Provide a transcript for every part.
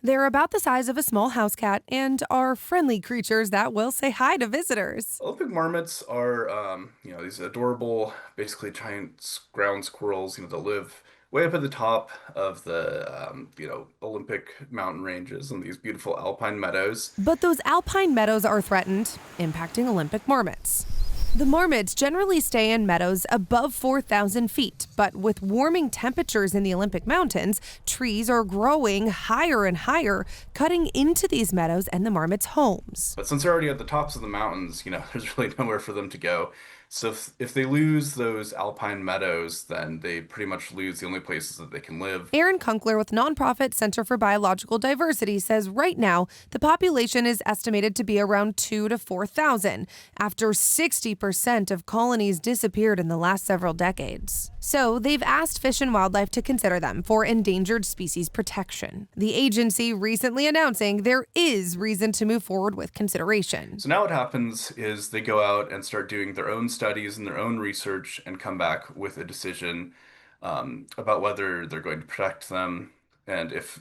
They're about the size of a small house cat and are friendly creatures that will say hi to visitors. Olympic marmots are, these adorable, basically giant ground squirrels. They live way up at the top of the, Olympic mountain ranges and these beautiful alpine meadows. But those alpine meadows are threatened, impacting Olympic marmots. The marmots generally stay in meadows above 4,000 feet, but with warming temperatures in the Olympic Mountains, trees are growing higher and higher, cutting into these meadows and the marmots' homes. But since they're already at the tops of the mountains, there's really nowhere for them to go. So if they lose those alpine meadows, then they pretty much lose the only places that they can live. Aaron Kunkler with nonprofit Center for Biological Diversity says right now the population is estimated to be around 2 to 4,000 after 60% of colonies disappeared in the last several decades. So they've asked Fish and Wildlife to consider them for endangered species protection. The agency recently announcing there is reason to move forward with consideration. So now what happens is they go out and start doing their own studies and their own research and come back with a decision about whether they're going to protect them and if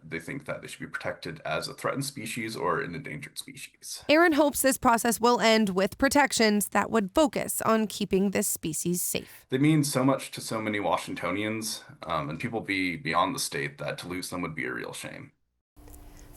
they think that they should be protected as a threatened species or an endangered species. Aaron hopes this process will end with protections that would focus on keeping this species safe. They mean so much to so many Washingtonians and people beyond the state that to lose them would be a real shame.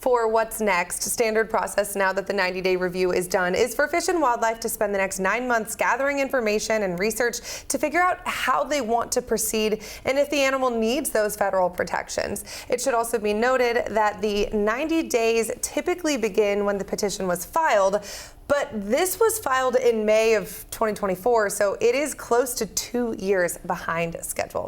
For what's next, standard process now that the 90-day review is done is for Fish and Wildlife to spend the next 9 months gathering information and research to figure out how they want to proceed and if the animal needs those federal protections. It should also be noted that the 90 days typically begin when the petition was filed, but this was filed in May of 2024, so it is close to 2 years behind schedule.